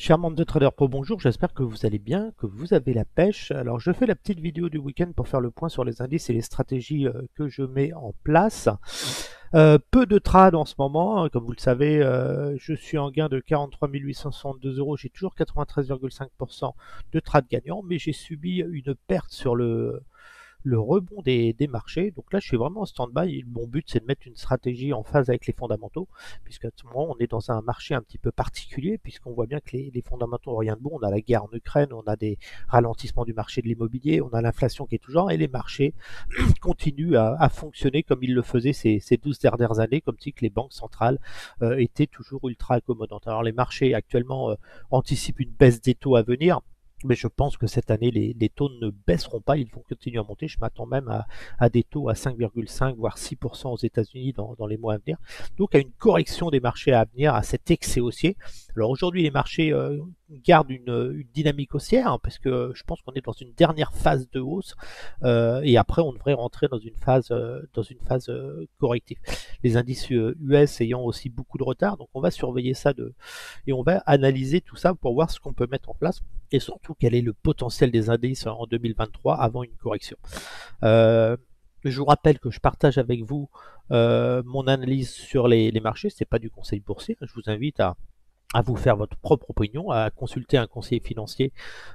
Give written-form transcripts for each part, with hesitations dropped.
Chers membres de Trader Pro, bonjour, j'espère que vous allez bien, que vous avez la pêche. Alors je fais la petite vidéo du week-end pour faire le point sur les indices et les stratégies que je mets en place. Peu de trades en ce moment, hein, comme vous le savez, je suis en gain de 43 862 euros, j'ai toujours 93,5% de trades gagnants, mais j'ai subi une perte sur le rebond des marchés. Donc là, je suis vraiment en stand-by. Mon but, c'est de mettre une stratégie en phase avec les fondamentaux, puisqu'à ce moment, on est dans un marché un petit peu particulier, puisqu'on voit bien que les fondamentaux n'ont rien de bon. On a la guerre en Ukraine, on a des ralentissements du marché de l'immobilier, on a l'inflation qui est toujours, et les marchés continuent à fonctionner comme ils le faisaient ces 12 dernières années, comme si que les banques centrales étaient toujours ultra accommodantes. Alors les marchés actuellement anticipent une baisse des taux à venir. Mais je pense que cette année, les taux ne baisseront pas, ils vont continuer à monter. Je m'attends même à des taux à 5,5 voire 6% aux États-Unis dans les mois à venir. Donc à une correction des marchés à venir, à cet excès haussier. Alors aujourd'hui, les marchés gardent une dynamique haussière, hein, parce que je pense qu'on est dans une dernière phase de hausse. Et après, on devrait rentrer dans une phase corrective. Les indices US ayant aussi beaucoup de retard, donc on va surveiller ça et on va analyser tout ça pour voir ce qu'on peut mettre en place et surtout quel est le potentiel des indices en 2023 avant une correction. Je vous rappelle que je partage avec vous mon analyse sur les marchés, ce n'est pas du conseil boursier, je vous invite à vous faire votre propre opinion, à consulter un conseiller financier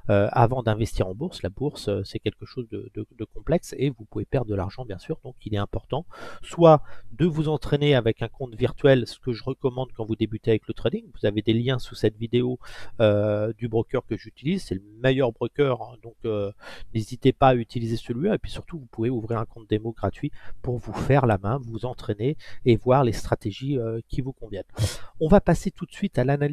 avant d'investir en bourse. La bourse, c'est quelque chose de complexe et vous pouvez perdre de l'argent, bien sûr. Donc, il est important soit de vous entraîner avec un compte virtuel, ce que je recommande quand vous débutez avec le trading. Vous avez des liens sous cette vidéo du broker que j'utilise. C'est le meilleur broker, hein, donc n'hésitez pas à utiliser celui-là. Et puis surtout, vous pouvez ouvrir un compte démo gratuit pour vous faire la main, vous entraîner et voir les stratégies qui vous conviennent. On va passer tout de suite à l'analyse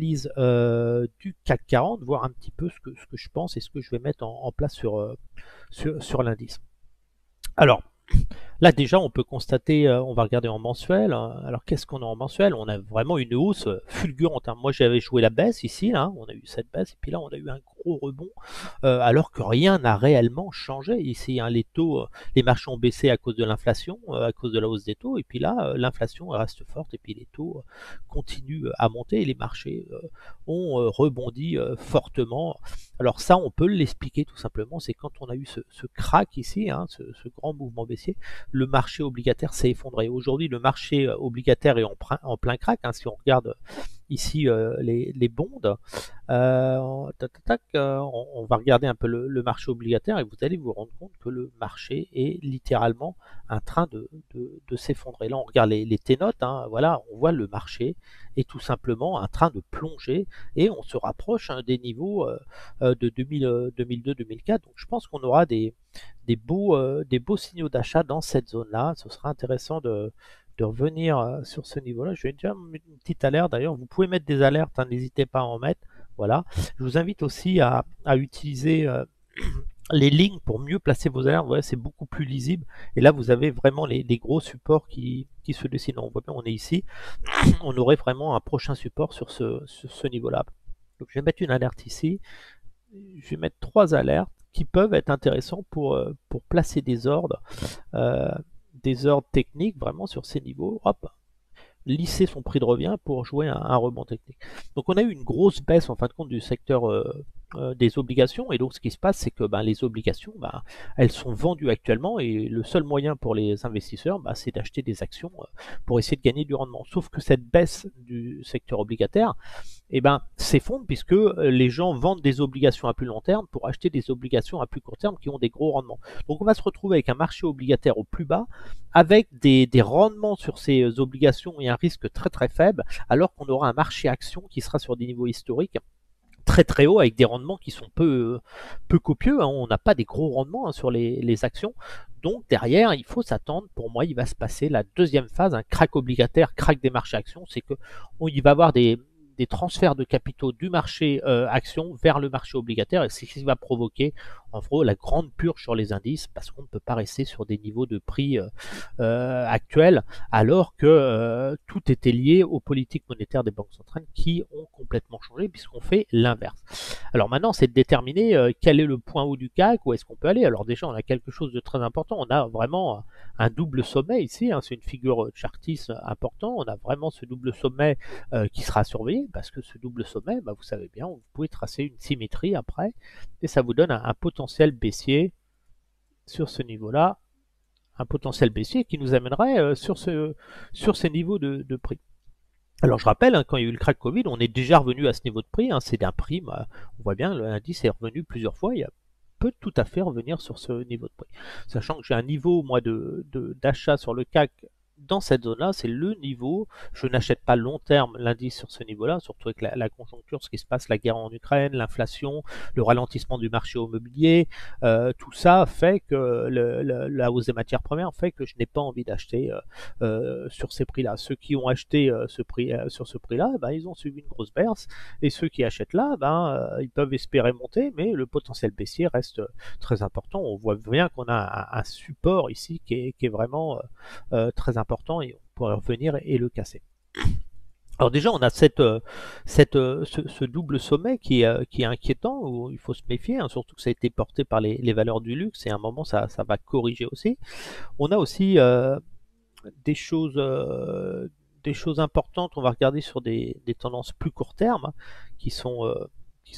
du CAC 40, voir un petit peu ce que je pense et ce que je vais mettre en place sur l'indice. Alors, là déjà on peut constater, on va regarder en mensuel. Alors qu'est-ce qu'on a en mensuel? On a vraiment une hausse fulgurante. Moi j'avais joué la baisse ici, là, on a eu cette baisse, et puis là on a eu un gros rebond, alors que rien n'a réellement changé ici. Les taux, les marchés ont baissé à cause de l'inflation, à cause de la hausse des taux, et puis là l'inflation reste forte, et puis les taux continuent à monter, et les marchés ont rebondi fortement. Alors ça, on peut l'expliquer tout simplement, c'est quand on a eu ce crack ici, ce grand mouvement baissier, le marché obligataire s'est effondré. Aujourd'hui, le marché obligataire est en plein crack. Si on regarde ici les bonds, on va regarder un peu le marché obligataire et vous allez vous rendre compte que le marché est littéralement en train de s'effondrer. Là, on regarde les T-notes, voilà, on voit le marché est tout simplement en train de plonger et on se rapproche des niveaux de 2002-2004. Donc, je pense qu'on aura des beaux signaux d'achat dans cette zone-là. Ce sera intéressant de revenir sur ce niveau-là. Je vais déjà mettre une petite alerte. D'ailleurs, vous pouvez mettre des alertes, n'hésitez pas à en mettre. Voilà. Je vous invite aussi à utiliser les lignes pour mieux placer vos alertes. Voilà, c'est beaucoup plus lisible. Et là, vous avez vraiment les gros supports qui se dessinent. On voit bien, on est ici. On aurait vraiment un prochain support sur ce niveau-là. Donc, je vais mettre une alerte ici. Je vais mettre 3 alertes qui peuvent être intéressants pour placer des ordres techniques vraiment sur ces niveaux. Hop, lisser son prix de revient pour jouer un rebond technique. Donc on a eu une grosse baisse en fin de compte du secteur des obligations, et donc ce qui se passe, c'est que les obligations, elles sont vendues actuellement, et le seul moyen pour les investisseurs, c'est d'acheter des actions pour essayer de gagner du rendement. Sauf que cette baisse du secteur obligataire s'effondre, puisque les gens vendent des obligations à plus long terme pour acheter des obligations à plus court terme qui ont des gros rendements. Donc on va se retrouver avec un marché obligataire au plus bas, avec des rendements sur ces obligations et un risque très très faible, alors qu'on aura un marché action qui sera sur des niveaux historiques très très hauts avec des rendements qui sont peu copieux. On n'a pas des gros rendements sur les actions. Donc derrière, il faut s'attendre, pour moi, il va se passer la deuxième phase, un crack obligataire, crack des marchés actions, c'est qu'il va y avoir des transferts de capitaux du marché action vers le marché obligataire, et c'est ce qui va provoquer en gros la grande purge sur les indices, parce qu'on ne peut pas rester sur des niveaux de prix actuels, alors que tout était lié aux politiques monétaires des banques centrales qui ont complètement changé, puisqu'on fait l'inverse. Alors maintenant, c'est de déterminer quel est le point haut du CAC, où est-ce qu'on peut aller. Alors déjà, on a quelque chose de très important, on a vraiment un double sommet ici, hein, c'est une figure chartiste important, on a vraiment ce double sommet qui sera surveillé, parce que ce double sommet, bah, vous savez bien, vous pouvez tracer une symétrie après, et ça vous donne un potentiel baissier sur ce niveau-là, un potentiel baissier qui nous amènerait sur ces niveaux de prix. Alors je rappelle, hein, quand il y a eu le crack Covid, on est déjà revenu à ce niveau de prix, hein, c'est d'un prix, on voit bien, l'indice est revenu plusieurs fois, il peut tout à fait revenir sur ce niveau de prix. Sachant que j'ai un niveau, moi, d'achat sur le CAC dans cette zone-là, c'est le niveau. Je n'achète pas long terme l'indice sur ce niveau-là, surtout avec la conjoncture, ce qui se passe, la guerre en Ukraine, l'inflation, le ralentissement du marché immobilier, tout ça fait que la hausse des matières premières fait que je n'ai pas envie d'acheter sur ces prix-là. Ceux qui ont acheté sur ce prix-là, ben, ils ont suivi une grosse baisse, et ceux qui achètent là, ben, ils peuvent espérer monter, mais le potentiel baissier reste très important. On voit bien qu'on a un support ici qui est vraiment très important, et on pourrait revenir et le casser. Alors déjà, on a ce double sommet qui est inquiétant, où il faut se méfier, hein, surtout que ça a été porté par les valeurs du luxe, et à un moment, ça va corriger aussi. On a aussi des choses importantes. On va regarder sur des tendances plus court terme, hein, qui sont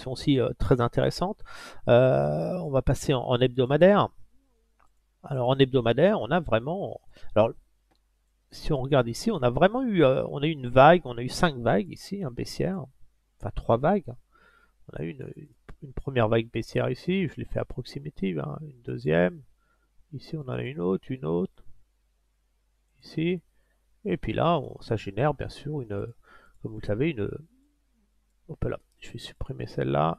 aussi très intéressantes. On va passer en hebdomadaire. Alors en hebdomadaire, on a vraiment... Alors si on regarde ici, on a vraiment eu, on a eu une vague, on a eu 5 vagues ici, un baissière, enfin 3 vagues. On a eu une première vague baissière ici, je l'ai fait approximative, hein, une deuxième. Ici, on en a une autre, ici. Et puis là, ça génère bien sûr comme vous le savez, hop là, je vais supprimer celle-là.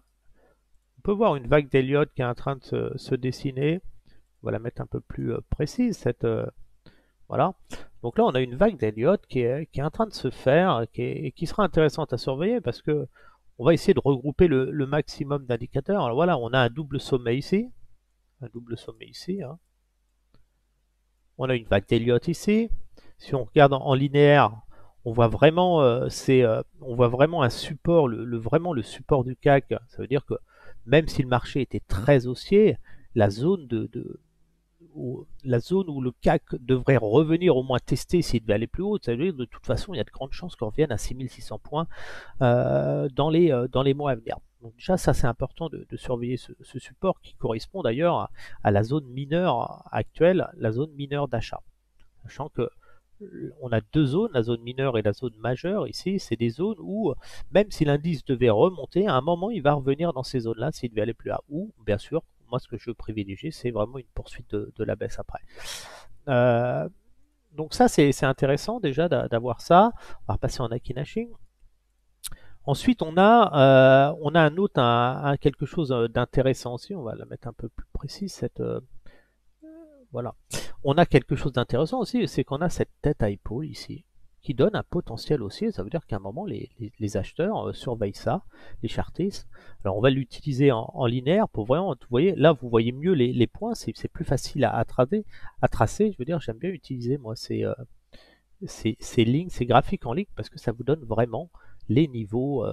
On peut voir une vague d'Elliott qui est en train de se dessiner. On va la mettre un peu plus précise, voilà. Donc là, on a une vague d'Elliott qui est en train de se faire, et qui sera intéressante à surveiller, parce que on va essayer de regrouper le maximum d'indicateurs. Alors voilà, on a un double sommet ici. Hein. On a une vague d'Elliott ici. Si on regarde en linéaire, on voit vraiment, on voit vraiment un support, vraiment le support du CAC. Ça veut dire que même si le marché était très haussier, la zone où le CAC devrait revenir, au moins tester s'il devait aller plus haut, ça veut dire que de toute façon, il y a de grandes chances qu'on revienne à 6600 points dans les mois à venir. Donc déjà, ça c'est important de surveiller ce support, qui correspond d'ailleurs à la zone mineure actuelle, la zone mineure d'achat. Sachant que on a deux zones, la zone mineure et la zone majeure. Ici, c'est des zones où, même si l'indice devait remonter, à un moment, il va revenir dans ces zones-là s'il devait aller plus bas. Ou, bien sûr, moi, ce que je privilégie, c'est vraiment une poursuite de la baisse après. Donc ça, c'est intéressant déjà d'avoir ça. On va repasser en Akinashing. Ensuite, on a un autre, quelque chose d'intéressant aussi. On va la mettre un peu plus précise, voilà. On a quelque chose d'intéressant aussi, c'est qu'on a cette tête à épaule ici, qui donne un potentiel haussier. Ça veut dire qu'à un moment, les acheteurs surveillent ça, les chartistes. Alors on va l'utiliser en linéaire pour vraiment, vous voyez, là vous voyez mieux les points, c'est plus facile à tracer. Je veux dire, j'aime bien utiliser moi ces lignes, ces graphiques en ligne, parce que ça vous donne vraiment les niveaux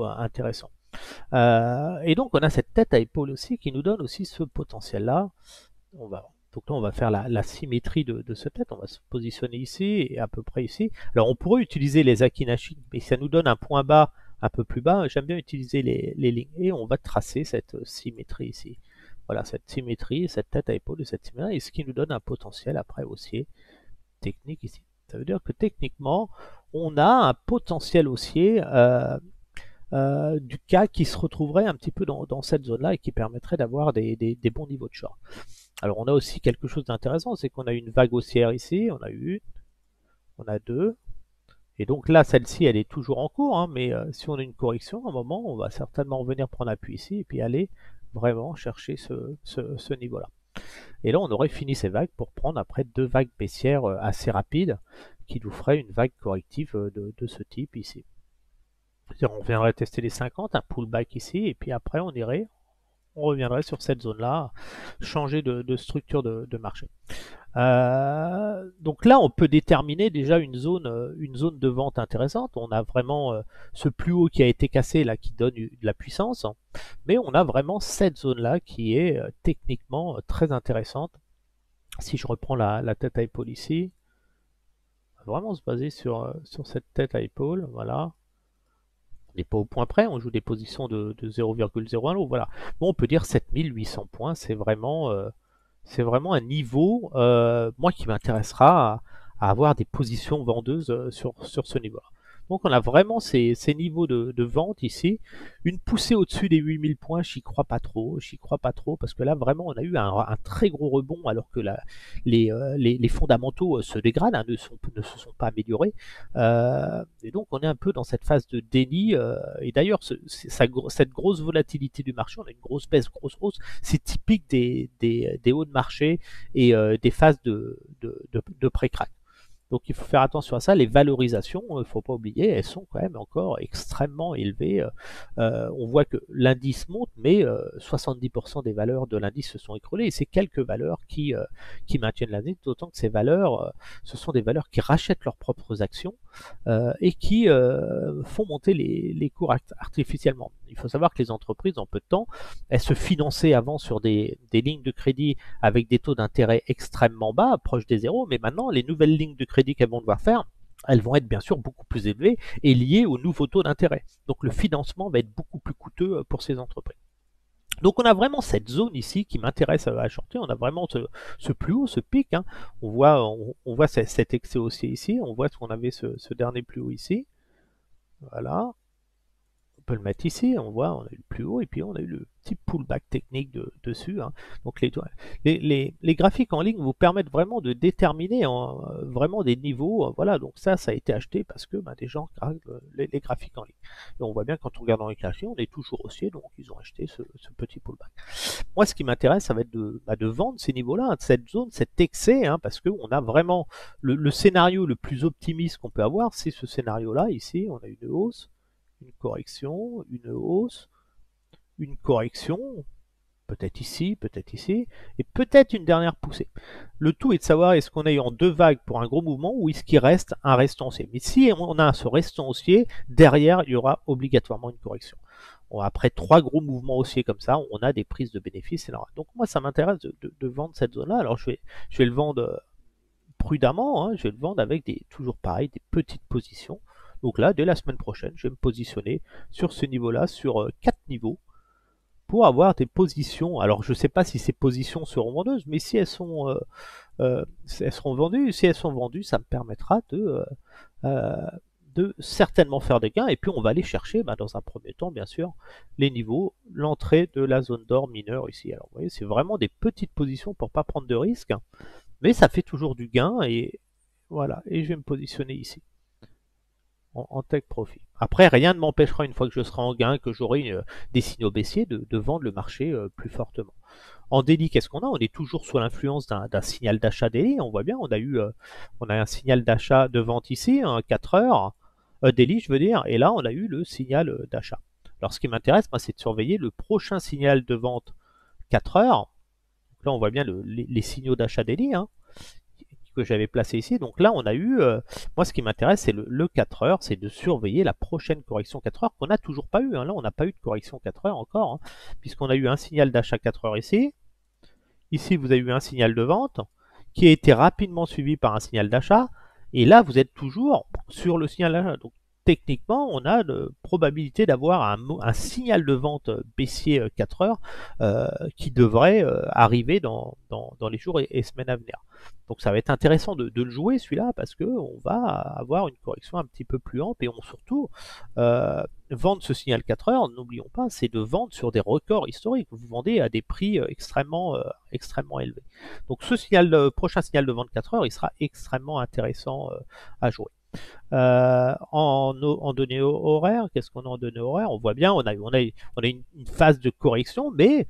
intéressants. Et donc on a cette tête à épaule aussi qui nous donne aussi ce potentiel-là. Donc là, on va faire la symétrie de ce tête. On va se positionner ici et à peu près ici. Alors, on pourrait utiliser les Akinashing, mais ça nous donne un point bas un peu plus bas. J'aime bien utiliser les lignes. Et on va tracer cette symétrie ici. Voilà, cette symétrie, cette tête à épaule et cette symétrie, et ce qui nous donne un potentiel après haussier technique ici. Ça veut dire que techniquement, on a un potentiel haussier du CAC qui se retrouverait un petit peu dans cette zone-là et qui permettrait d'avoir des bons niveaux de short. Alors on a aussi quelque chose d'intéressant, c'est qu'on a une vague haussière ici, on a une, on a deux, et donc là celle-ci elle est toujours en cours, hein, mais si on a une correction, à un moment on va certainement venir prendre appui ici et puis aller vraiment chercher ce niveau-là. Et là on aurait fini ces vagues pour prendre après deux vagues baissières assez rapides qui nous feraient une vague corrective de ce type ici. On viendrait tester les 50, un pullback ici, et puis après on irait on reviendrait sur cette zone-là, changer de structure de marché. Donc là, on peut déterminer déjà une zone de vente intéressante. On a vraiment ce plus haut qui a été cassé là, qui donne de la puissance, mais on a vraiment cette zone-là qui est techniquement très intéressante. Si je reprends la tête à épaule ici, on va vraiment se baser sur cette tête à épaule, voilà. On n'est pas au point près, on joue des positions de 0,01 lot, voilà. Bon, on peut dire 7800 points, c'est vraiment un niveau, moi, qui m'intéressera à avoir des positions vendeuses sur ce niveau-là. Donc on a vraiment ces niveaux de vente ici. Une poussée au-dessus des 8000 points, j'y crois pas trop. J'y crois pas trop parce que là vraiment on a eu un très gros rebond alors que les fondamentaux se dégradent, hein, ne se sont pas améliorés. Et donc on est un peu dans cette phase de déni. Et d'ailleurs cette grosse volatilité du marché, on a une grosse baisse, grosse hausse. C'est typique des hauts de marché et des phases de pré-crack. Donc il faut faire attention à ça. Les valorisations, il ne faut pas oublier, elles sont quand même encore extrêmement élevées. On voit que l'indice monte, mais 70% des valeurs de l'indice se sont écroulées. Et c'est quelques valeurs qui maintiennent l'indice, d'autant que ces valeurs, ce sont des valeurs qui rachètent leurs propres actions et qui font monter les cours artificiellement. Il faut savoir que les entreprises, en peu de temps, elles se finançaient avant sur des lignes de crédit avec des taux d'intérêt extrêmement bas, proches des zéros, mais maintenant, les nouvelles lignes de crédit qu'elles vont devoir faire, elles vont être bien sûr beaucoup plus élevées et liées aux nouveaux taux d'intérêt. Donc le financement va être beaucoup plus coûteux pour ces entreprises. Donc on a vraiment cette zone ici qui m'intéresse à shorter, on a vraiment ce plus haut, ce pic, hein. On voit cet excès haussier ici, on voit qu'on avait ce dernier plus haut ici, voilà. On peut le mettre ici, on voit, on a eu le plus haut et puis on a eu le petit pullback technique dessus, hein. Donc les graphiques en ligne vous permettent vraiment de déterminer vraiment des niveaux, voilà. Donc ça a été acheté parce que des gens regardent les graphiques en ligne. Et on voit bien quand on regarde dans les graphiques, on est toujours haussier, donc ils ont acheté ce petit pullback. Moi, ce qui m'intéresse, ça va être de vendre ces niveaux-là, hein, de cette zone, cet excès, hein, parce qu'on a vraiment le scénario le plus optimiste qu'on peut avoir, c'est ce scénario-là. Ici, on a une hausse, une correction, une hausse, une correction, peut-être ici, et peut-être une dernière poussée. Le tout est de savoir est-ce qu'on est en deux vagues pour un gros mouvement ou est-ce qu'il reste un restant haussier. Mais si on a ce restant haussier, derrière, il y aura obligatoirement une correction. Après trois gros mouvements haussiers comme ça, on a des prises de bénéfices. Donc moi, ça m'intéresse de vendre cette zone-là. Alors je vais le vendre prudemment, hein, je vais le vendre avec toujours pareil, des petites positions. Donc là, dès la semaine prochaine, je vais me positionner sur ce niveau-là, sur 4 niveaux, pour avoir des positions. Alors, je ne sais pas si ces positions seront vendeuses, mais si elles seront vendues, ça me permettra de certainement faire des gains. Et puis, on va aller chercher, dans un premier temps, bien sûr, les niveaux, l'entrée de la zone d'or mineure ici. Alors, vous voyez, c'est vraiment des petites positions pour ne pas prendre de risques, mais ça fait toujours du gain. Et voilà, et je vais me positionner ici en take profit. Après, rien ne m'empêchera, une fois que je serai en gain, que j'aurai des signaux baissiers, de vendre le marché plus fortement. En daily, qu'est-ce qu'on a? On est toujours sous l'influence d'un signal d'achat daily. On voit bien, on a un signal d'achat de vente ici, 4 heures, daily je veux dire, et là on a eu le signal d'achat. Alors ce qui m'intéresse, moi, c'est de surveiller le prochain signal de vente 4 heures. Donc là on voit bien les signaux d'achat daily, hein, que j'avais placé ici. Donc là, on a eu, moi ce qui m'intéresse, c'est le 4 heures, c'est de surveiller la prochaine correction 4 heures qu'on n'a toujours pas eu, hein. Là, on n'a pas eu de correction 4 heures encore, hein, puisqu'on a eu un signal d'achat 4 heures ici. Ici, vous avez eu un signal de vente qui a été rapidement suivi par un signal d'achat. Et là, vous êtes toujours sur le signal d'achat. Donc, techniquement, on a de probabilité d'avoir un signal de vente baissier 4 heures qui devrait arriver dans les jours et semaines à venir. Donc ça va être intéressant de le jouer celui-là parce qu'on va avoir une correction un petit peu plus ample et surtout vendre ce signal 4 heures, n'oublions pas, c'est de vendre sur des records historiques. Vous vendez à des prix extrêmement élevés. Donc ce prochain signal de vente 4 heures, il sera extrêmement intéressant à jouer. En données horaires, qu'est-ce qu'on a en données horaires? On voit bien, on a une phase de correction, mais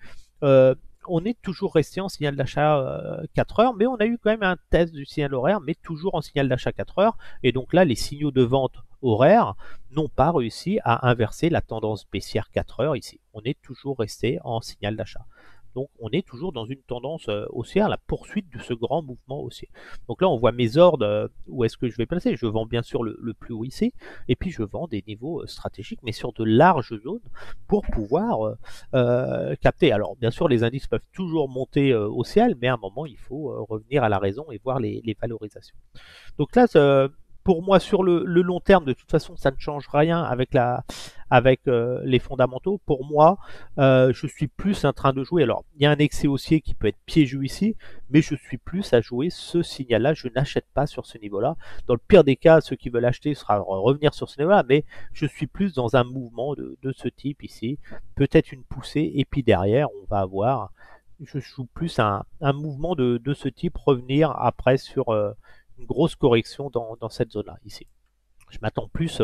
on est toujours resté en signal d'achat 4 heures, mais on a eu quand même un test du signal horaire, mais toujours en signal d'achat 4 heures. Et donc là, les signaux de vente horaire n'ont pas réussi à inverser la tendance baissière 4 heures ici. On est toujours resté en signal d'achat. Donc on est toujours dans une tendance haussière, la poursuite de ce grand mouvement haussier. Donc là on voit mes ordres, où est-ce que je vais placer. Je vends bien sûr le plus haut ici, et puis je vends des niveaux stratégiques, mais sur de larges zones pour pouvoir capter. Alors bien sûr les indices peuvent toujours monter au ciel, mais à un moment il faut revenir à la raison et voir les valorisations. Donc là, pour moi, sur le long terme, de toute façon, ça ne change rien avec les fondamentaux. Pour moi, je suis plus en train de jouer. Alors, il y a un excès haussier qui peut être piégeux ici, mais je suis plus à jouer ce signal-là. Je n'achète pas sur ce niveau-là. Dans le pire des cas, ceux qui veulent acheter sera revenir sur ce niveau-là, mais je suis plus dans un mouvement de ce type ici. Peut-être une poussée, et puis derrière, on va avoir, je joue plus un mouvement de ce type, revenir après sur une grosse correction dans cette zone-là, ici. Je m'attends plus,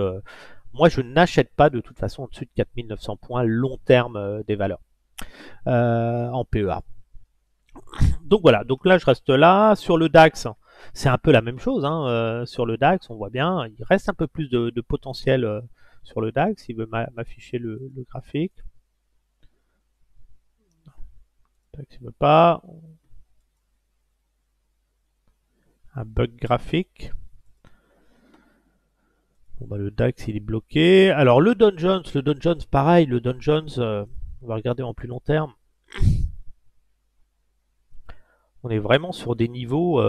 moi je n'achète pas de toute façon au-dessus de 4900 points long terme des valeurs en PEA. Donc voilà, donc là je reste là. Sur le DAX, c'est un peu la même chose. Sur le DAX, on voit bien, il reste un peu plus de potentiel sur le DAX. Il veut m'afficher le graphique. DAX, il veut pas. Un bug graphique. Bon bah le DAX il est bloqué. Alors le Dow Jones pareil, le Dow Jones, on va regarder en plus long terme. On est vraiment sur des niveaux.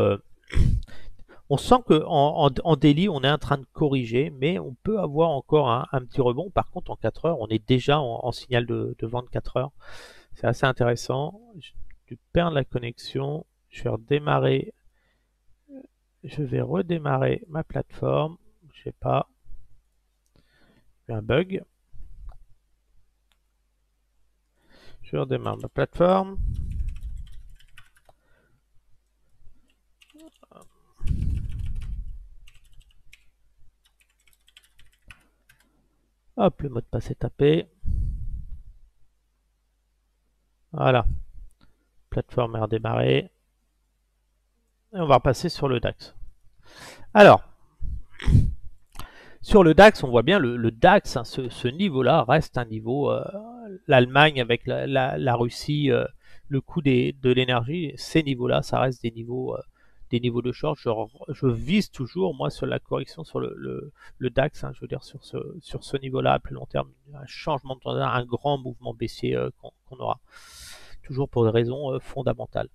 On sent que en daily on est en train de corriger, mais on peut avoir encore un petit rebond. Par contre en 4 heures, on est déjà en signal de vente 4 heures. C'est assez intéressant. Je perds la connexion. Je vais redémarrer. Je vais redémarrer ma plateforme. Je sais pas. Un bug. Je redémarre ma plateforme. Hop, le mot de passe est tapé. Voilà. Plateforme est redémarrée. Et on va repasser sur le DAX. Alors, sur le DAX, on voit bien le DAX, hein, ce niveau-là reste un niveau, l'Allemagne avec la Russie, le coût de l'énergie, ces niveaux-là, ça reste des niveaux de short. Je vise toujours, moi, sur la correction sur le DAX, hein, je veux dire sur ce niveau-là à plus long terme, un changement de tendance, un grand mouvement baissier qu'on aura, toujours pour des raisons fondamentales.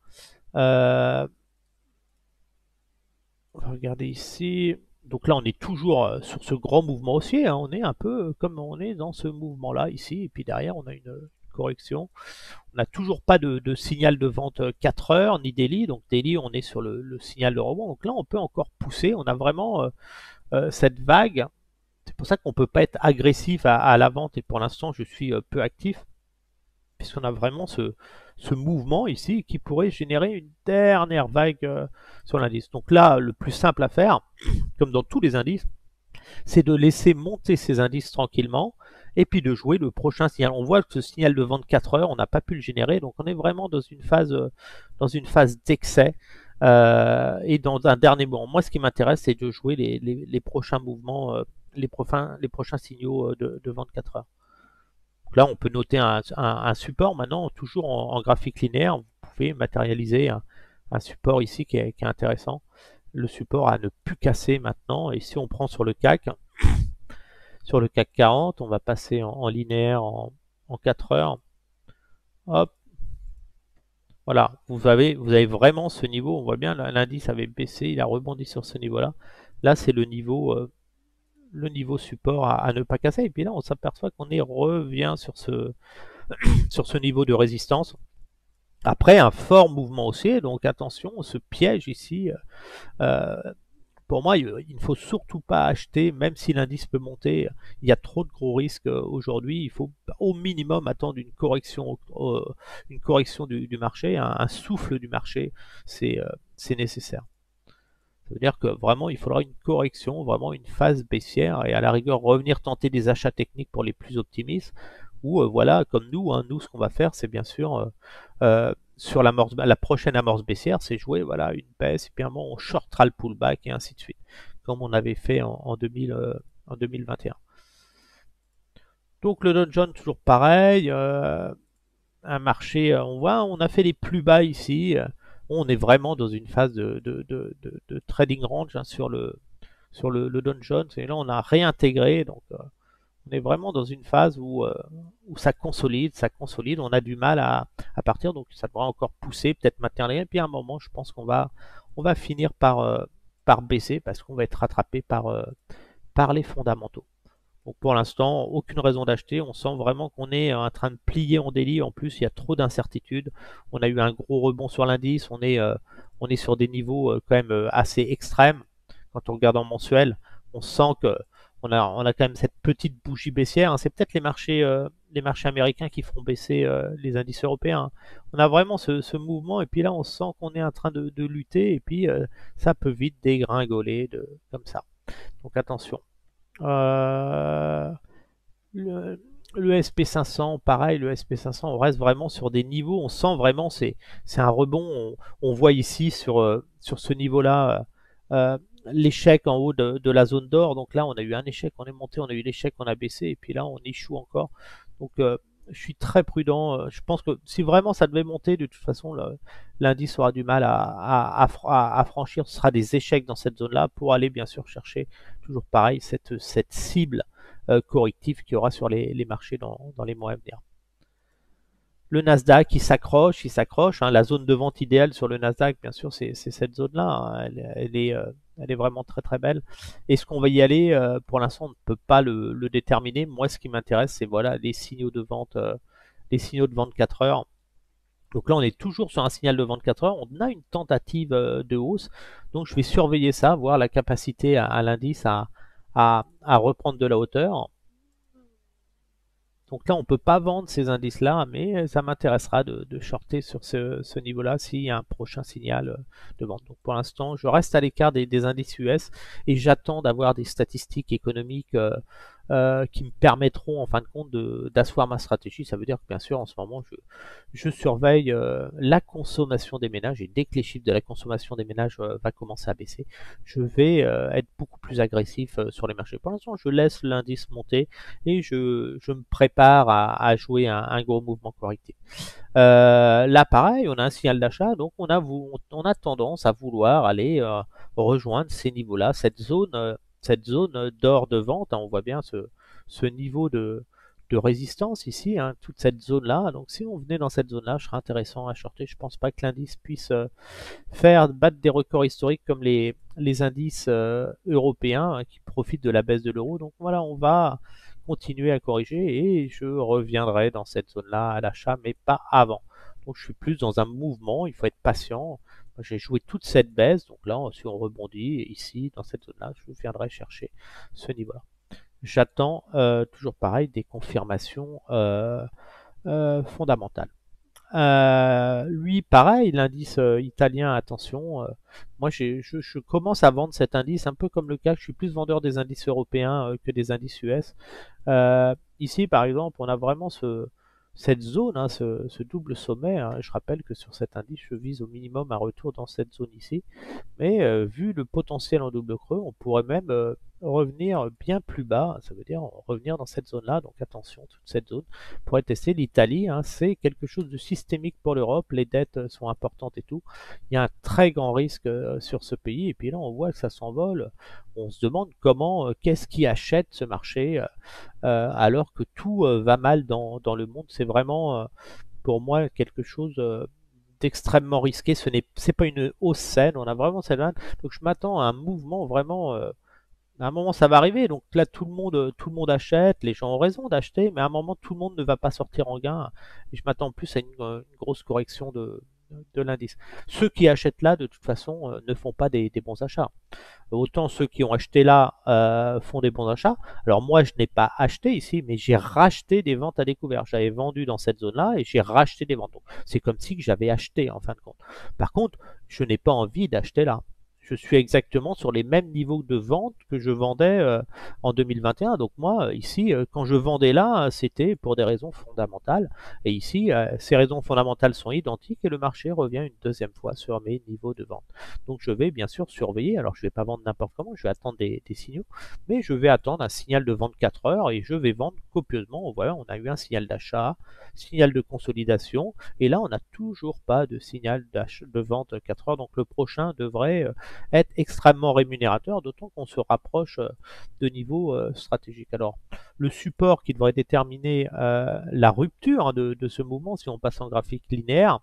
On va regarder ici. Donc là, on est toujours sur ce grand mouvement haussier. On est un peu comme on est dans ce mouvement-là ici. Et puis derrière, on a une correction. On n'a toujours pas de signal de vente 4 heures, ni daily. Donc daily, on est sur le signal de rebond. Donc là, on peut encore pousser. On a vraiment cette vague. C'est pour ça qu'on ne peut pas être agressif à la vente. Et pour l'instant, je suis peu actif. Puisqu'on a vraiment ce mouvement ici qui pourrait générer une dernière vague sur l'indice. Donc là, le plus simple à faire, comme dans tous les indices, c'est de laisser monter ces indices tranquillement et puis de jouer le prochain signal. On voit que ce signal de vente 4 heures, on n'a pas pu le générer, donc on est vraiment dans une phase d'excès et dans un dernier moment. Moi, ce qui m'intéresse, c'est de jouer les prochains mouvements, les prochains signaux de vente 4 heures. Donc là, on peut noter un support maintenant, toujours en graphique linéaire. Vous pouvez matérialiser un support ici qui est intéressant. Le support à ne plus casser maintenant. Et si on prend sur le CAC 40, on va passer en linéaire en 4 heures. Hop. Voilà, vous avez vraiment ce niveau. On voit bien, l'indice avait baissé, il a rebondi sur ce niveau-là. Là, c'est le niveau support à ne pas casser. Et puis là, on s'aperçoit qu'on revient sur ce niveau de résistance. Après un fort mouvement haussier, donc attention, on se piège ici. Pour moi, il ne faut surtout pas acheter, même si l'indice peut monter. Il y a trop de gros risques aujourd'hui. Il faut au minimum attendre une correction du marché, un souffle du marché. C'est nécessaire. Ça veut dire que vraiment, il faudra une correction, vraiment une phase baissière et à la rigueur revenir tenter des achats techniques pour les plus optimistes. Ou voilà, comme nous, nous ce qu'on va faire, c'est bien sûr sur la prochaine amorce baissière, c'est jouer voilà une baisse et puis à un moment on shortera le pullback et ainsi de suite, comme on avait fait en 2000. en 2021. Donc le Dow Jones toujours pareil, un marché, on voit, on a fait les plus bas ici. On est vraiment dans une phase de trading range, hein, le Dow Jones. Et là, on a réintégré. Donc, on est vraiment dans une phase où ça consolide, ça consolide. On a du mal à partir. Donc, ça devra encore pousser, peut-être maintenir les gains. Et puis, à un moment, je pense qu'on va finir par baisser parce qu'on va être rattrapé par les fondamentaux. Donc pour l'instant, aucune raison d'acheter. On sent vraiment qu'on est en train de plier en délit. En plus, il y a trop d'incertitudes. On a eu un gros rebond sur l'indice. On est sur des niveaux quand même assez extrêmes. Quand on regarde en mensuel, on sent que on a quand même cette petite bougie baissière, hein. C'est peut-être les marchés américains qui feront baisser les indices européens, hein. On a vraiment ce mouvement et puis là, on sent qu'on est en train de lutter et puis ça peut vite dégringoler comme ça. Donc attention. Euh, le, le SP500, pareil, le SP500, on reste vraiment sur des niveaux, on sent vraiment, c'est un rebond. On voit ici sur ce niveau-là l'échec en haut de la zone d'or. Donc là, on a eu un échec, on est monté, on a eu l'échec, on a baissé, et puis là, on échoue encore. Donc je suis très prudent. Je pense que si vraiment ça devait monter, de toute façon, l'indice aura du mal à franchir. Ce sera des échecs dans cette zone-là pour aller bien sûr chercher, toujours pareil, cette cible corrective qu'il y aura sur les marchés dans les mois à venir. Le Nasdaq, il s'accroche, hein. La zone de vente idéale sur le Nasdaq, bien sûr, c'est cette zone-là, hein. Elle est vraiment très très belle. Est-ce qu'on va y aller? Pour l'instant, on ne peut pas le déterminer. Moi, ce qui m'intéresse, c'est voilà les signaux de vente, 4 heures. Donc là, on est toujours sur un signal de vente 4 heures. On a une tentative de hausse. Donc je vais surveiller ça, voir la capacité à l'indice à reprendre de la hauteur. Donc là, on ne peut pas vendre ces indices-là, mais ça m'intéressera de shorter sur ce niveau-là s'il y a un prochain signal de vente. Donc pour l'instant, je reste à l'écart des indices US et j'attends d'avoir des statistiques économiques qui me permettront en fin de compte d'asseoir ma stratégie. Ça veut dire que bien sûr, en ce moment, je surveille la consommation des ménages et dès que les chiffres de la consommation des ménages va commencer à baisser, je vais être beaucoup plus agressif sur les marchés. Pour l'instant, je laisse l'indice monter et je me prépare à jouer un gros mouvement correctif. Là, pareil, on a un signal d'achat, donc on a tendance à vouloir aller rejoindre ces niveaux-là, cette zone d'or de vente, hein. On voit bien ce niveau de résistance ici, hein, toute cette zone-là. Donc si on venait dans cette zone-là, je serais intéressant à shorter. Je pense pas que l'indice puisse battre des records historiques comme les indices européens, hein, qui profitent de la baisse de l'euro. Donc voilà, on va continuer à corriger et je reviendrai dans cette zone-là à l'achat, mais pas avant. Donc je suis plus dans un mouvement, il faut être patient. J'ai joué toute cette baisse, donc là, si on rebondit ici, dans cette zone-là, je viendrai chercher ce niveau-là. J'attends toujours pareil des confirmations fondamentales. Lui, pareil, l'indice italien, attention. Moi, je commence à vendre cet indice un peu comme le CAC. Je suis plus vendeur des indices européens que des indices US. Ici, par exemple, on a vraiment cette zone, hein, ce double sommet, hein. Je rappelle que sur cet indice, je vise au minimum un retour dans cette zone ici. Mais vu le potentiel en double creux, on pourrait même revenir bien plus bas. Ça veut dire revenir dans cette zone-là. Donc attention, toute cette zone pourrait tester. L'Italie, hein, c'est quelque chose de systémique pour l'Europe. Les dettes sont importantes et tout. Il y a un très grand risque sur ce pays. Et puis là, on voit que ça s'envole. On se demande qu'est-ce qui achète ce marché alors que tout va mal dans le monde. C'est vraiment pour moi quelque chose d'extrêmement risqué. C'est pas une hausse saine. On a vraiment celle-là. Donc je m'attends à un mouvement vraiment. À un moment, ça va arriver. Donc là, tout le monde achète. Les gens ont raison d'acheter, mais à un moment, tout le monde ne va pas sortir en gain. Et je m'attends plus à une grosse correction de l'indice. Ceux qui achètent là, de toute façon, ne font pas des bons achats. Autant ceux qui ont acheté là font des bons achats. Alors moi, je n'ai pas acheté ici, mais j'ai racheté des ventes à découvert. J'avais vendu dans cette zone-là et j'ai racheté des ventes. C'est comme si j'avais acheté en fin de compte. Par contre, je n'ai pas envie d'acheter là. je suis exactement sur les mêmes niveaux de vente que je vendais en 2021. Donc moi, ici, quand je vendais là, c'était pour des raisons fondamentales. Et ici, ces raisons fondamentales sont identiques et le marché revient une deuxième fois sur mes niveaux de vente. Donc je vais bien sûr surveiller. Alors je ne vais pas vendre n'importe comment, je vais attendre des signaux, mais je vais attendre un signal de vente 4 heures et je vais vendre copieusement. Voilà, on a eu un signal d'achat, signal de consolidation, et là on n'a toujours pas de signal de vente 4 heures. Donc le prochain devrait être extrêmement rémunérateur, d'autant qu'on se rapproche de niveaux stratégiques. Alors, le support qui devrait déterminer la rupture de ce mouvement, si on passe en graphique linéaire,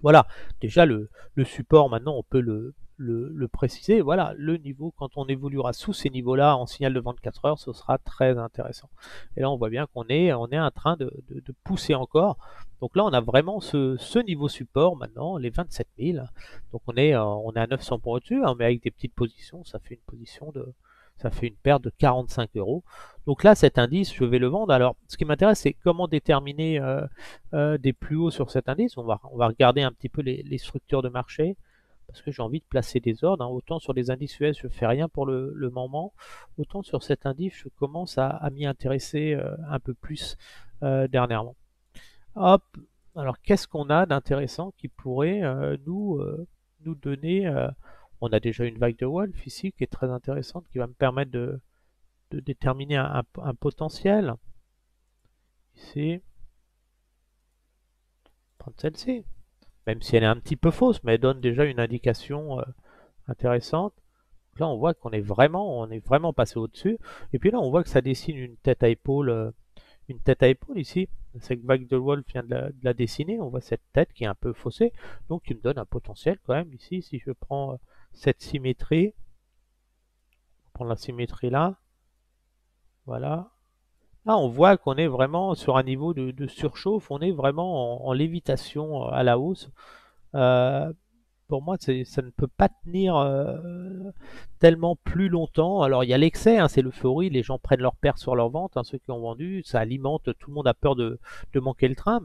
voilà, déjà le support, maintenant, on peut le préciser. Voilà, le niveau, quand on évoluera sous ces niveaux-là en signal de 24 heures, ce sera très intéressant. Et là, on voit bien qu'on est en train de pousser encore. Donc là, on a vraiment ce niveau support maintenant, les 27 000. Donc on est à 900 points au-dessus, hein, mais avec des petites positions, ça fait ça fait une perte de 45 euros. Donc là, cet indice, je vais le vendre. Alors, ce qui m'intéresse, c'est comment déterminer des plus hauts sur cet indice. On va regarder un petit peu les structures de marché, parce que j'ai envie de placer des ordres. Hein. Autant sur les indices US, je ne fais rien pour le moment, autant sur cet indice, je commence à m'y intéresser un peu plus dernièrement. Hop, alors qu'est-ce qu'on a d'intéressant qui pourrait nous donner on a déjà une vague de Wolf ici qui est très intéressante, qui va me permettre de déterminer un potentiel. Ici, prendre celle-ci, même si elle est un petit peu fausse, mais elle donne déjà une indication intéressante. Donc là, on voit qu'on est vraiment passé au-dessus. Et puis là, on voit que ça dessine une tête à épaule ici. Cette vague de Wolf vient de la dessiner. On voit cette tête qui est un peu faussée, donc qui me donne un potentiel quand même ici. Si je prends cette symétrie, on prend la symétrie là, voilà. Là, on voit qu'on est vraiment sur un niveau de surchauffe, on est vraiment en lévitation à la hausse. Euh, pour moi, ça ne peut pas tenir tellement plus longtemps. Alors, il y a l'excès, hein, c'est l'euphorie, les gens prennent leur perte sur leur vente, hein, ceux qui ont vendu, ça alimente, tout le monde a peur de manquer le train,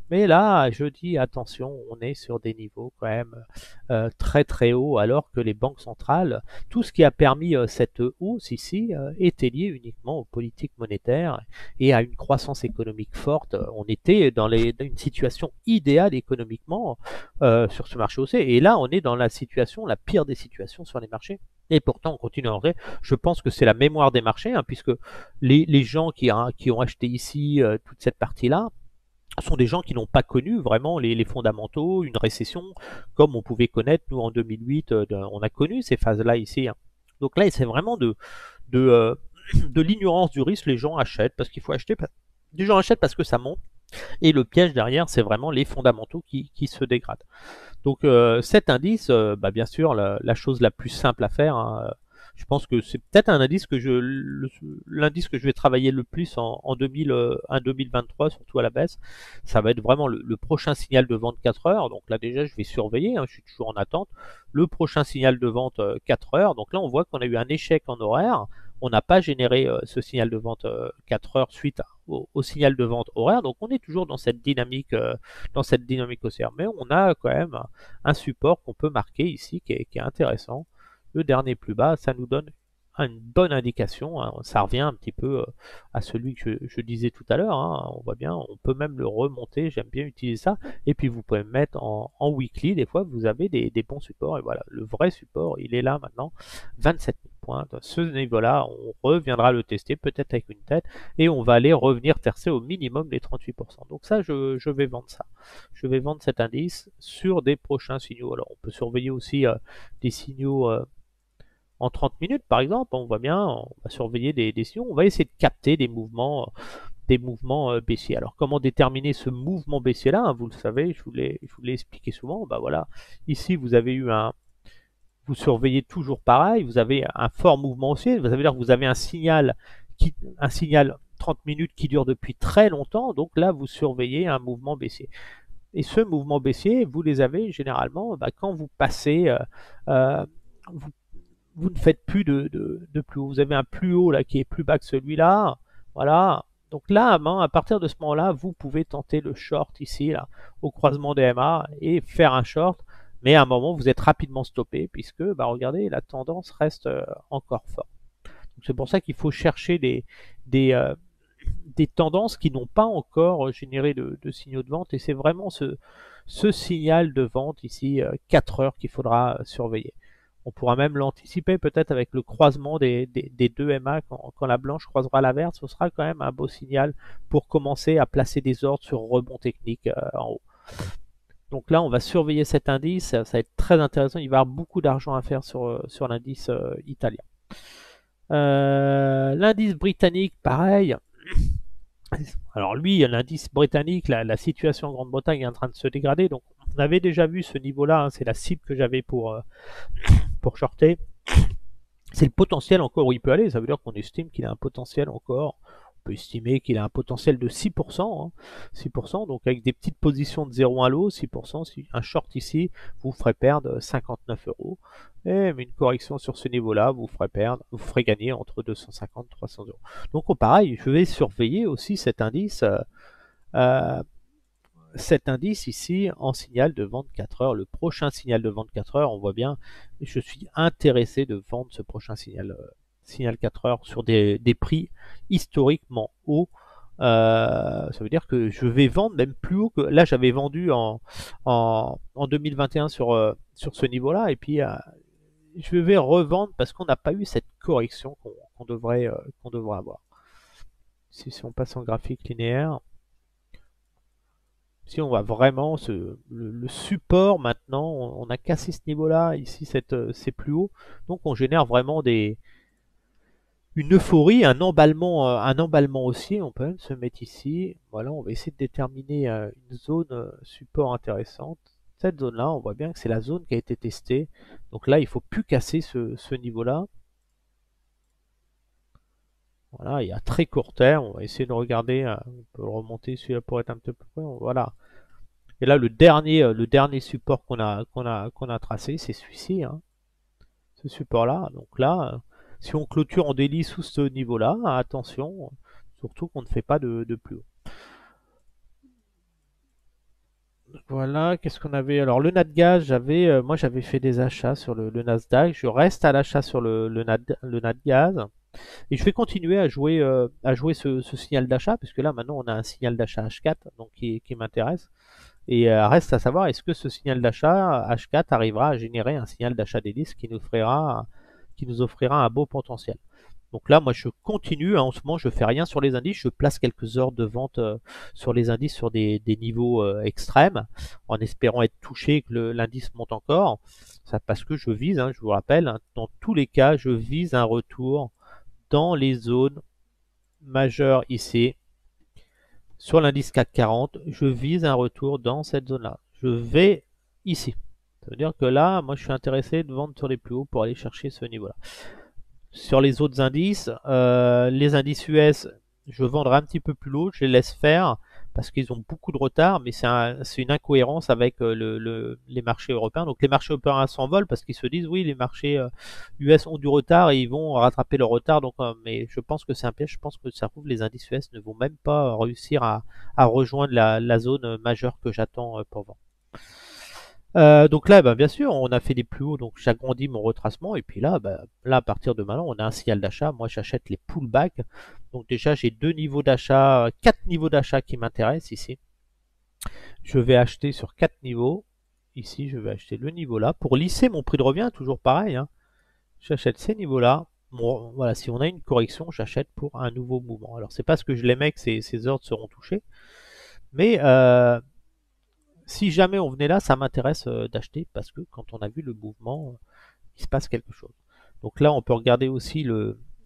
mais là, je dis attention, on est sur des niveaux quand même très très hauts, alors que les banques centrales, tout ce qui a permis cette hausse ici était lié uniquement aux politiques monétaires et à une croissance économique forte. On était dans une situation idéale économiquement sur ce marché haussier, et là, on est dans la situation, la pire des situations sur les marchés. Et pourtant, on continue à entrer. Je pense que c'est la mémoire des marchés, hein, puisque les gens qui ont acheté ici toute cette partie-là, sont des gens qui n'ont pas connu vraiment les fondamentaux, une récession, comme on pouvait connaître, nous, en 2008, on a connu ces phases-là ici. Hein. Donc là, c'est vraiment de, euh, de l'ignorance du risque, les gens achètent parce qu'il faut acheter. Les gens achètent parce que ça monte, et le piège derrière, c'est vraiment les fondamentaux qui se dégradent. Donc cet indice, bien sûr, la chose la plus simple à faire, hein, je pense que c'est peut-être un indice l'indice que je vais travailler le plus en 2023, surtout à la baisse. Ça va être vraiment le prochain signal de vente 4 heures. Donc là déjà, je vais surveiller, hein, je suis toujours en attente. Le prochain signal de vente 4 heures. Donc là, on voit qu'on a eu un échec en horaire. On n'a pas généré ce signal de vente 4 heures suite au signal de vente horaire. Donc on est toujours dans cette dynamique haussière. Mais on a quand même un support qu'on peut marquer ici qui est intéressant. Le dernier plus bas, ça nous donne une bonne indication. Hein. Ça revient un petit peu à celui que je disais tout à l'heure. Hein. On voit bien, on peut même le remonter. J'aime bien utiliser ça. Et puis vous pouvez me mettre en weekly. Des fois, vous avez des bons supports. Et voilà, le vrai support, il est là maintenant. 27 000 points. Dans ce niveau-là, on reviendra le tester, peut-être avec une tête. Et on va aller revenir tercer au minimum les 38%. Donc ça, je vais vendre ça. Je vais vendre cet indice sur des prochains signaux. Alors, on peut surveiller aussi des signaux en 30 minutes, par exemple. On voit bien, on va surveiller des signaux. On va essayer de capter des mouvements baissiers. Alors, comment déterminer ce mouvement baissier-là, hein, vous le savez, je vous l'ai expliqué souvent. Bah voilà, ici, vous avez eu vous surveillez toujours pareil, vous avez un fort mouvement haussier, ça veut dire que vous avez un signal 30 minutes qui dure depuis très longtemps, donc là, vous surveillez un mouvement baissier. Et ce mouvement baissier, vous les avez généralement quand vous passez, vous, vous ne faites plus de plus haut. Vous avez un plus haut là qui est plus bas que celui-là. Voilà. Donc là, à partir de ce moment-là, vous pouvez tenter le short ici, là, au croisement des MA et faire un short. mais à un moment vous êtes rapidement stoppé puisque bah, regardez, la tendance reste encore forte. C'est pour ça qu'il faut chercher des, euh, des tendances qui n'ont pas encore généré de signaux de vente, et c'est vraiment ce signal de vente ici, 4 heures, qu'il faudra surveiller. On pourra même l'anticiper peut-être avec le croisement des deux MA. Quand la blanche croisera la verte, ce sera quand même un beau signal pour commencer à placer des ordres sur rebond technique en haut. Donc là, on va surveiller cet indice, ça va être très intéressant. Il va y avoir beaucoup d'argent à faire sur l'indice italien. L'indice britannique, pareil. Alors lui, l'indice britannique, la situation en Grande-Bretagne est en train de se dégrader. Donc on avait déjà vu ce niveau-là, hein, c'est la cible que j'avais pour shorter. C'est le potentiel encore où il peut aller, ça veut dire qu'on estime qu'il a un potentiel encore. On peut estimer qu'il a un potentiel de 6%, hein, 6%, donc avec des petites positions de 0 à l'eau, 6%, si un short ici vous ferait perdre 59 euros. Et une correction sur ce niveau-là vous ferait gagner entre 250 et 300 euros. Donc pareil, je vais surveiller aussi euh, cet indice ici en signal de vente 4 heures. Le prochain signal de vente 4 heures, on voit bien, je suis intéressé de vendre ce prochain signal 4 heures sur des prix historiquement hauts. Ça veut dire que je vais vendre même plus haut que là, j'avais vendu en 2021 sur ce niveau-là, et puis je vais revendre parce qu'on n'a pas eu cette correction qu'on devrait avoir. Si on passe en graphique linéaire, si on va vraiment le support maintenant, on a cassé ce niveau-là, ici c'est plus haut, donc on génère vraiment une euphorie, un emballement haussier. On peut même se mettre ici, voilà, on va essayer de déterminer une zone support intéressante. Cette zone-là, on voit bien que c'est la zone qui a été testée, donc là il faut plus casser ce niveau-là. Voilà, il y a très court terme, on va essayer de regarder, on peut remonter celui-là pour être un peu plus près, voilà. Et là, le dernier support qu'on a tracé, c'est celui-ci, hein, ce support-là. Donc là, si on clôture en délit sous ce niveau-là, attention, surtout qu'on ne fait pas de plus haut. Voilà, qu'est-ce qu'on avait? Alors le Natgaz, moi j'avais fait des achats sur le Nasdaq. Je reste à l'achat sur le Natgaz. Et je vais continuer à jouer ce signal d'achat, puisque là maintenant on a un signal d'achat H4 donc qui m'intéresse. Et reste à savoir, est-ce que ce signal d'achat H4 arrivera à générer un signal d'achat d'hélice qui nous offrira un beau potentiel. Donc là, moi, je continue. Hein, en ce moment, je fais rien sur les indices. Je place quelques ordres de vente sur les indices sur des niveaux extrêmes, en espérant être touché et que l'indice monte encore. Ça, parce que je vise, hein, je vous rappelle, hein, dans tous les cas, je vise un retour dans les zones majeures ici. Sur l'indice CAC 40, je vise un retour dans cette zone-là. Je vais ici. Ça veut dire que là, moi, je suis intéressé de vendre sur les plus hauts pour aller chercher ce niveau-là. Sur les autres indices, les indices US, je vendrai un petit peu plus haut, je les laisse faire parce qu'ils ont beaucoup de retard, mais c'est une incohérence avec les marchés européens. Donc les marchés européens s'envolent parce qu'ils se disent oui, les marchés US ont du retard et ils vont rattraper leur retard. Donc, mais je pense que c'est un piège. Je pense que ça prouve que les indices US ne vont même pas réussir à rejoindre la zone majeure que j'attends pour vendre. Donc là, bien sûr, on a fait des plus hauts, donc j'agrandis mon retracement. Et puis là, là, à partir de maintenant, on a un signal d'achat. Moi, j'achète les pullbacks. Donc déjà, j'ai 4 niveaux d'achat qui m'intéressent ici. Je vais acheter sur 4 niveaux. Ici, je vais acheter le niveau là. Pour lisser mon prix de revient, toujours pareil, hein. J'achète ces niveaux-là. Bon, voilà, si on a une correction, j'achète pour un nouveau mouvement. Alors, c'est pas ce que je l'aimais que ces ordres seront touchés. Mais si jamais on venait là, ça m'intéresse d'acheter parce que quand on a vu le mouvement, il se passe quelque chose. Donc là, on peut regarder aussi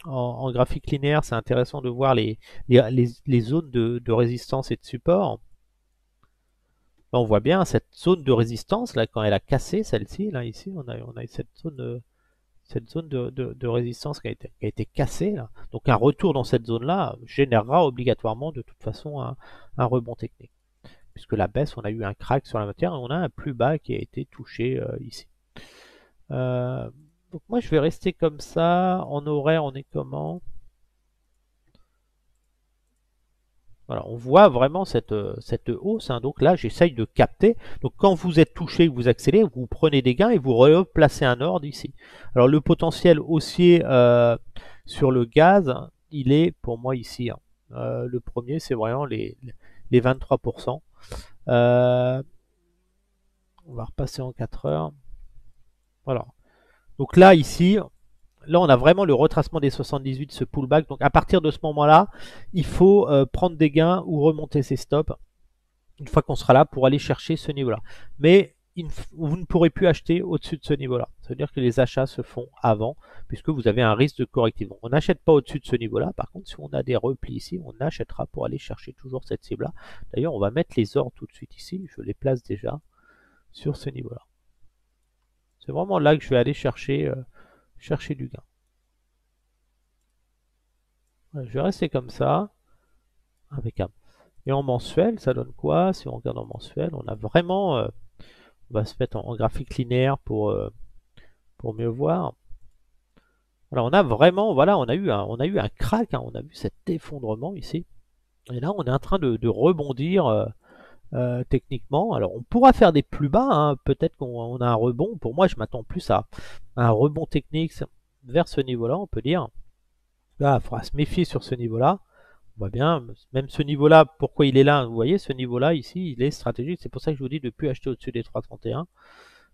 en graphique linéaire, c'est intéressant de voir les zones de résistance et de support. Là, on voit bien cette zone de résistance, là, quand elle a cassé celle-ci, là, ici, on a cette zone de résistance qui a été cassée. Là. Donc un retour dans cette zone-là générera obligatoirement de toute façon un rebond technique. Puisque la baisse, on a eu un crack sur la matière et on a un plus bas qui a été touché ici. Donc moi je vais rester comme ça. En horaire, on est comment? Voilà, on voit vraiment cette hausse, hein. Donc là, j'essaye de capter. Donc quand vous êtes touché, vous accélérez, vous prenez des gains et vous replacez un ordre ici. Alors le potentiel haussier sur le gaz, il est pour moi ici, hein. Le premier, c'est vraiment les 23%. On va repasser en 4 heures. Voilà. Donc là, ici, là, on a vraiment le retracement des 78, ce pullback. Donc à partir de ce moment-là, il faut prendre des gains ou remonter ses stops une fois qu'on sera là pour aller chercher ce niveau-là. Mais vous ne pourrez plus acheter au-dessus de ce niveau-là. Ça veut dire que les achats se font avant, puisque vous avez un risque de correctif. On n'achète pas au-dessus de ce niveau-là. Par contre, si on a des replis ici, on achètera pour aller chercher toujours cette cible-là. D'ailleurs, on va mettre les ordres tout de suite ici. Je les place déjà sur ce niveau-là. C'est vraiment là que je vais aller chercher du gain. Voilà, je vais rester comme ça. Impeccable. Et en mensuel, ça donne quoi? Si on regarde en mensuel, on a vraiment... on va se mettre en graphique linéaire pour mieux voir. Voilà, on a vraiment... Voilà, on a eu un crack, hein, on a vu cet effondrement ici. Et là, on est en train de rebondir techniquement. Alors, on pourra faire des plus bas, hein, peut-être qu'on a un rebond. Pour moi, je m'attends plus à un rebond technique vers ce niveau-là, on peut dire. Là, il faudra se méfier sur ce niveau-là. On voit bien, même ce niveau-là, pourquoi il est là? Vous voyez, ce niveau-là, ici, il est stratégique. C'est pour ça que je vous dis de ne plus acheter au-dessus des 3,31.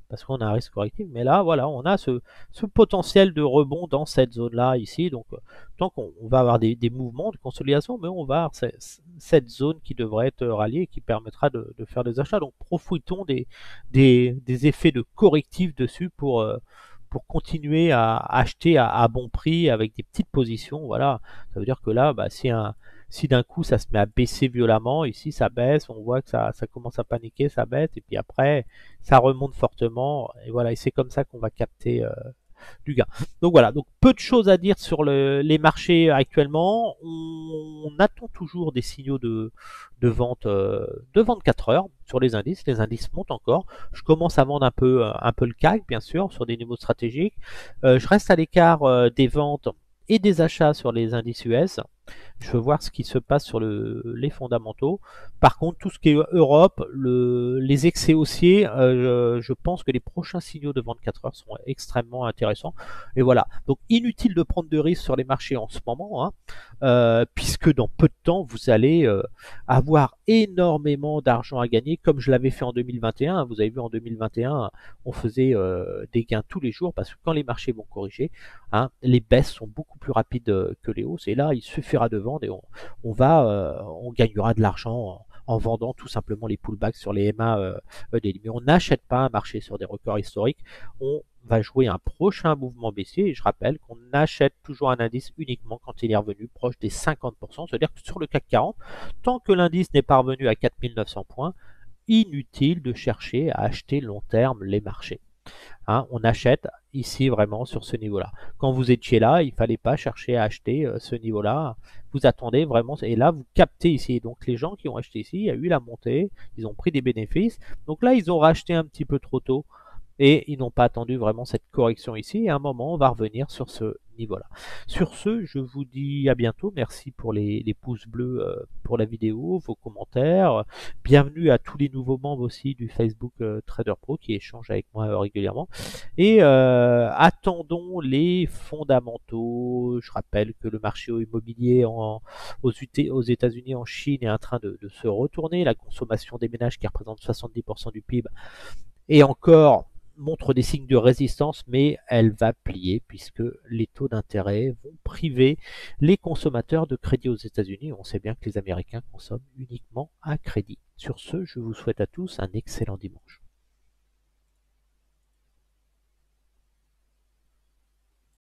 Parce qu'on a un risque correctif. Mais là, voilà, on a ce potentiel de rebond dans cette zone-là, ici. Donc, tant qu'on va avoir des mouvements de consolidation, mais on va avoir cette zone qui devrait être ralliée et qui permettra de faire des achats. Donc, profitons des effets de correctif dessus pour continuer à acheter à bon prix avec des petites positions. Voilà, ça veut dire que là, bah, si d'un coup ça se met à baisser violemment, ici ça baisse, on voit que ça commence à paniquer, ça baisse, et puis après ça remonte fortement, et voilà, et c'est comme ça qu'on va capter du gain. Donc voilà, donc peu de choses à dire sur les marchés actuellement. On attend toujours des signaux de vente 4 heures sur les indices. Les indices montent encore. Je commence à vendre un peu le CAC, bien sûr, sur des niveaux stratégiques. Je reste à l'écart des ventes et des achats sur les indices US. Je veux voir ce qui se passe sur les fondamentaux. Par contre, tout ce qui est Europe, les excès haussiers, je pense que les prochains signaux de 24 heures sont extrêmement intéressants. Et voilà, donc inutile de prendre de risques sur les marchés en ce moment, hein, puisque dans peu de temps, vous allez avoir énormément d'argent à gagner, comme je l'avais fait en 2021. Vous avez vu, en 2021, on faisait des gains tous les jours, parce que quand les marchés vont corriger, hein, les baisses sont beaucoup plus rapides que les hausses. Et là, il suffira de vendre et on gagnera de l'argent en vendant tout simplement les pullbacks sur les MA daily. Mais on n'achète pas un marché sur des records historiques. On va jouer un prochain mouvement baissier. Et je rappelle qu'on achète toujours un indice uniquement quand il est revenu proche des 50%. C'est-à-dire que sur le CAC 40, tant que l'indice n'est pas revenu à 4900 points, inutile de chercher à acheter long terme les marchés. Hein, on achète ici vraiment sur ce niveau-là. Quand vous étiez là, il ne fallait pas chercher à acheter ce niveau-là. Vous attendez vraiment, et là vous captez ici. Donc les gens qui ont acheté ici, il y a eu la montée, ils ont pris des bénéfices. Donc là, ils ont racheté un petit peu trop tôt et ils n'ont pas attendu vraiment cette correction ici. Et à un moment, on va revenir sur ce niveau-là. Sur ce, je vous dis à bientôt. Merci pour les pouces bleus pour la vidéo, vos commentaires. Bienvenue à tous les nouveaux membres aussi du Facebook Trader Pro qui échangent avec moi régulièrement. Et attendons les fondamentaux. Je rappelle que le marché immobilier aux États-Unis, en Chine, est en train de se retourner. La consommation des ménages, qui représente 70% du PIB, et encore montre des signes de résistance, mais elle va plier puisque les taux d'intérêt vont priver les consommateurs de crédit aux États-Unis. On sait bien que les Américains consomment uniquement à crédit. Sur ce, je vous souhaite à tous un excellent dimanche.